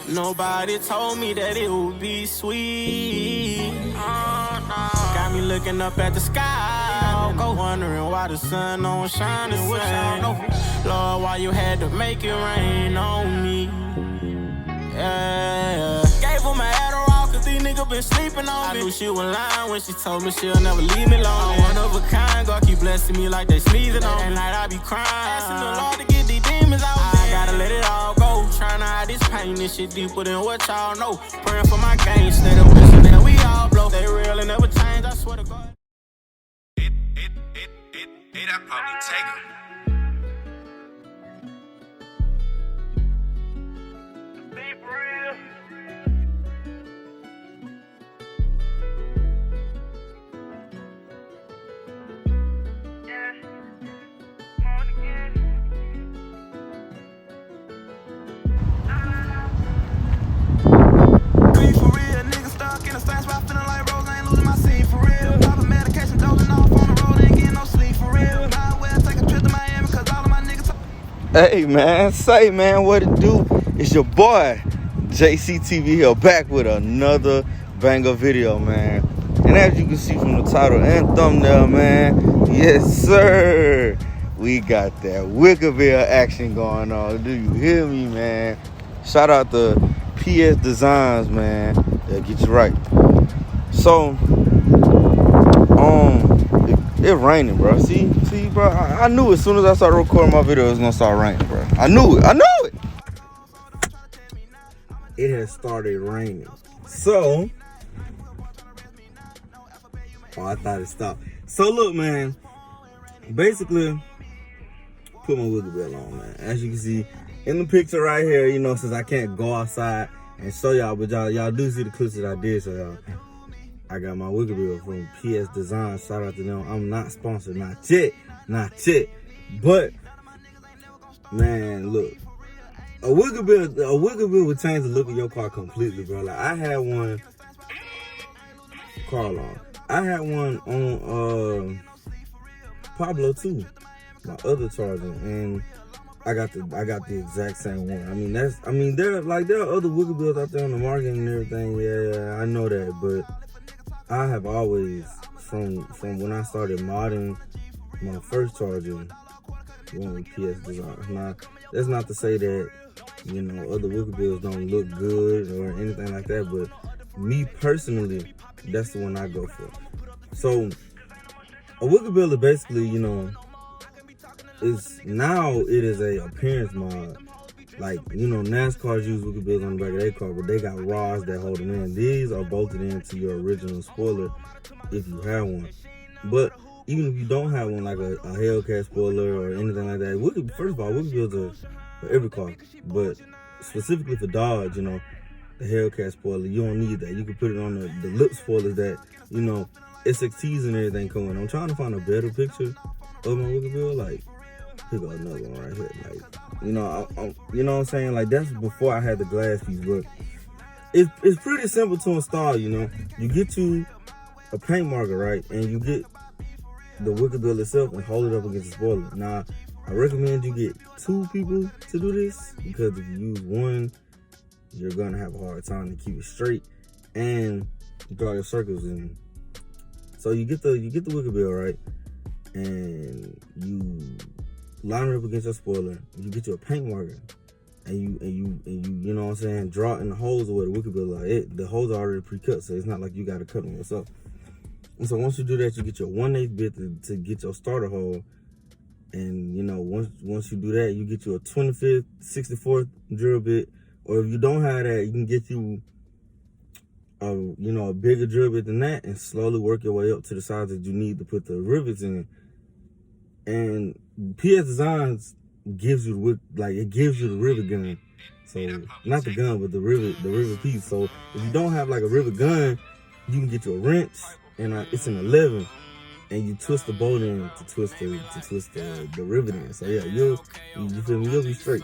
Nobody told me that it would be sweet. Got me looking up at the sky, go wondering why the sun don't shine the same. Lord, why you had to make it rain on me? Yeah. Gave him an Adderall cause these niggas been sleeping on me. I knew she was lying when she told me she'll never leave me alone. One of a kind, God keep blessing me like they sneezing on me. At night I be crying, asking the Lord to get these demons out. I gotta let it all go, trying to hide this pain. This shit deeper than what y'all know. Praying for my gang, instead of wishing that we all blow. They real and never change, I swear to God. That probably take it. Hey man, say man, what it do? It's your boy JCTV here, back with another banger video, man. And as you can see from the title and thumbnail, man, yes sir, we got that Wickerville action going on. Do you hear me, man? Shout out to PSDESIGNS, man. They'll get you right. So it raining, bro. See, bro. I knew as soon as I started recording my video, it was gonna start raining, bro. I knew it. It has started raining. So, I thought it stopped. So look, man. Basically, put my Wickerville on, man. As you can see in the picture right here, you know, since I can't go outside and show y'all, but y'all do see the clips that I did, so y'all. I got my Wickerville from PSDESIGNS. Shout out to them. I'm not sponsored, not yet. But man, look, a Wickerville would change the look of your car completely, bro. Like I had one on Pablo too, my other Charger, and I got the exact same one. There are other Wickervilles out there on the market and everything. Yeah, I know that, but I have always, from when I started modding my first Charger, went with PSDESIGNS. Now, that's not to say that, you know, other Wickervilles don't look good or anything like that, but me personally, that's the one I go for. So, a Wickerville is basically, you know, it is a appearance mod. Like, you know, NASCARs use Wickervilles on the back of their car, but they got rods that hold them in. These are bolted into your original spoiler if you have one. But even if you don't have one, like a Hellcat spoiler or anything like that, first of all, Wickervilles are for every car. But specifically for Dodge, you know, the Hellcat spoiler, you don't need that. You can put it on the lip spoilers that, you know, SXTs and everything coming. I'm trying to find a better picture of my Wickerville, like, here go another one right here. Like, you know, you know what I'm saying? Like, that's before I had the glass piece, but it's pretty simple to install, you know. You get you a paint marker, right? And you get the Wickerville itself and hold it up against the spoiler. Now, I recommend you get 2 people to do this, because if you use one, you're gonna have a hard time to keep it straight and draw your circles in. So you get the Wickerville, right? And you line it up against your spoiler. You get you a paint marker, and you know what I'm saying, draw in the holes where the Wickerville are. The holes are already pre-cut, so it's not like you got to cut them yourself. And so once you do that, you get your 1/8 bit to get your starter hole. And you know, once you do that, you get you a 25th, 64th drill bit. Or if you don't have that, you can get you a bigger drill bit than that, and slowly work your way up to the size that you need to put the rivets in. And PSDESIGNS gives you the rivet gun. So not the gun, but the rivet piece. So if you don't have like a rivet gun, you can get you a wrench, and it's an 11, and you twist the bolt in to twist the rivet in. So yeah, you feel me? You'll be straight.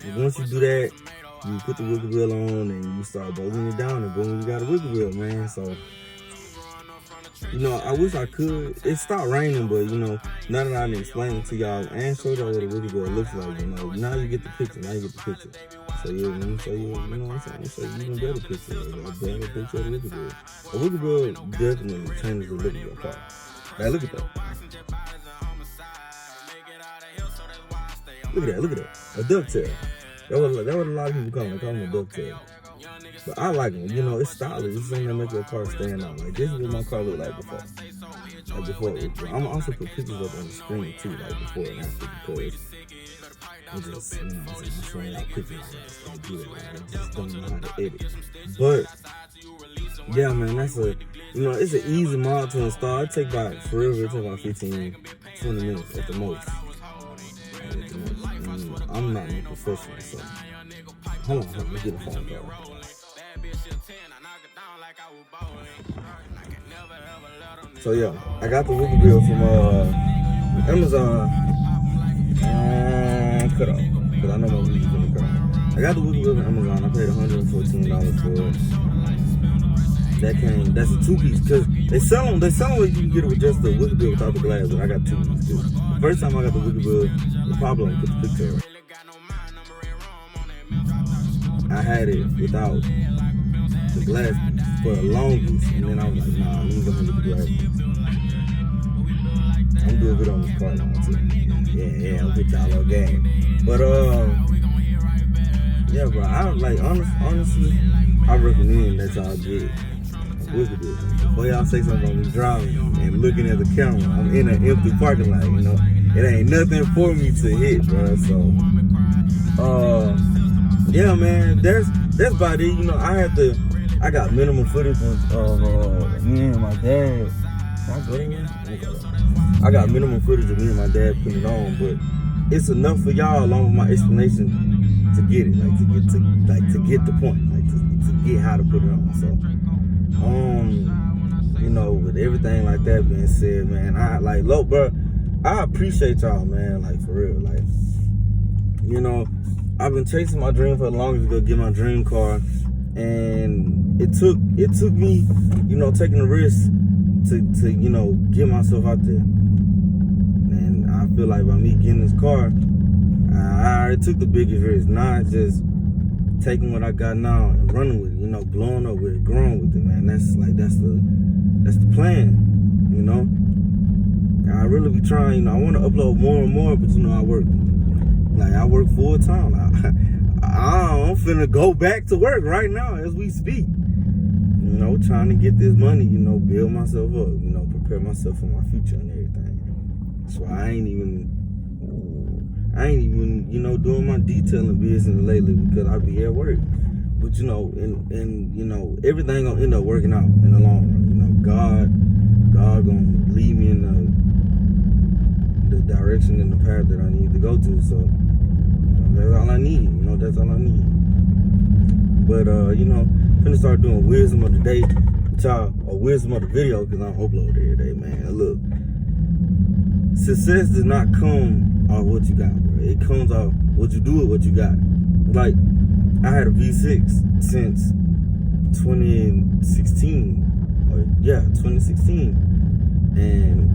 And once you do that, you put the Wickerville on and you start bolting it down, and boom, you got a Wickerville, man. So You know, I wish I could. It stopped raining, but you know, now that I done explained it to y'all and showed y'all what a Wicker Bill looks like, you know, now you get the picture. So yeah, let me show you, you know what I'm saying? Show you even better picture, a better picture of the Wicker Bill. A Wicker Bill definitely changes the look of your car. Now look at that. Look at that. A ducktail. That what a lot of people call them. They call them a ducktail. But I like them. You know, it's stylish. It's something that makes your car stand out. Like, this is what my car looked like before. Like, before. I'm also put pictures up on the screen, too, like, before and after, because I'm just, you know, I'm showing out pictures. I do it, like, I just don't know how to edit. But, yeah, man, that's a, you know, it's an easy mod to install. It take about, for real, it take about 15, 20 minutes at the most. I'm not no professional, so hold on, let me get a phone call. So yeah, I got the Wicker Bill from Amazon. Cut off, because I know my music's gonna cut off. I got the Wicker Bill from Amazon. I paid $114 for it. That's a 2-piece, because they sell them where you can get it with just the Wicker Bill without the glass, but I got 2 pieces. The first time I got the Wicker Bill, the problem put the picture. I had it without the glass for the longest, and then I was like, nah, let me go ahead and get the glass piece. I'm doing good on this car now, too. Yeah, I'll get y'all on game. But, yeah, bro, I like, honestly, I recommend that y'all get Wicker Bill. Before y'all say something about me driving and looking at the camera, I'm in an empty parking lot, you know. It ain't nothing for me to hit, bro, so, yeah, man, that's about it. You know, I got minimum footage of me and my dad. Can I go there? I got minimum footage of me and my dad putting it on, but it's enough for y'all along with my explanation to get it, like to get the point, like to get how to put it on. So, you know, with everything like that being said, man, bro, I appreciate y'all, man, like for real, like, you know. I've been chasing my dream for the longest to go get my dream car, and it took me, you know, taking the risk to you know, get myself out there. And I feel like by me getting this car, I already took the biggest risk. Now it's just taking what I got now and running with it, you know, blowing up with it, growing with it, man. That's the plan, you know. I really be trying, you know, I want to upload more and more, but you know, I work full time. I'm finna go back to work right now as we speak. You know, trying to get this money, you know, build myself up, you know, prepare myself for my future and everything. So I ain't even, you know, doing my detailing business lately because I be at work. But you know, and you know, everything gonna end up working out in the long run. You know, God gonna lead me in the direction and the path that I need to go to. So that's all I need, you know, that's all I need. But, you know, I'm gonna start doing wisdom of the day with y'all, or wisdom of the video, because I don't upload every day, man. Look, success does not come off what you got, bro. It comes off what you do with what you got. Like, I had a V6 since 2016. And,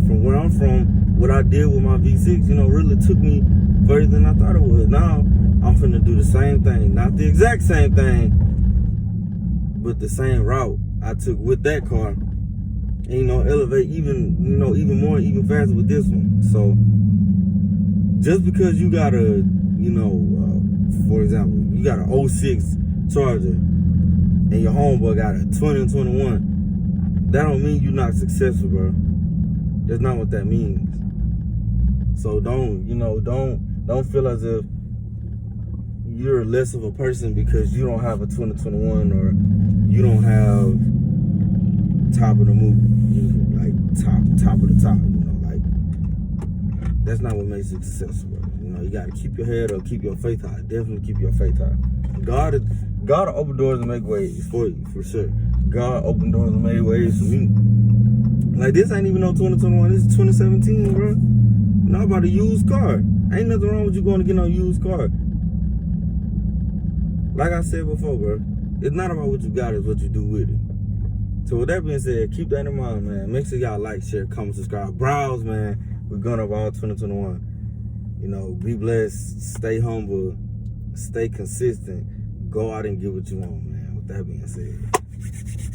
from where I'm from, what I did with my V6, you know, really took me further than I thought it would. Now, I'm finna do the same thing. Not the exact same thing, but the same route I took with that car. And, you know, elevate even more, even faster with this one. So, just because you got a, you know, for example, you got an 06 Charger and your homeboy got a 2021, that don't mean you're not successful, bro. That's not what that means. So don't feel as if you're less of a person because you don't have a 2021 or you don't have top of the movie, like top of the top, you know, like that's not what makes it successful, bro. You know, you gotta keep your head up, keep your faith high. Definitely keep your faith high. God will open doors and make ways for you, for sure. God opened doors and made ways for me. Like, this ain't even no 2021, this is 2017, bro. You know, about a used car. Ain't nothing wrong with you going to get no used car. Like I said before, bro, it's not about what you got, it's what you do with it. So with that being said, keep that in mind, man. Make sure y'all like, share, comment, subscribe. Browse, man. We're going up all 2021. You know, be blessed, stay humble, stay consistent, go out and get what you want, man. With that being said.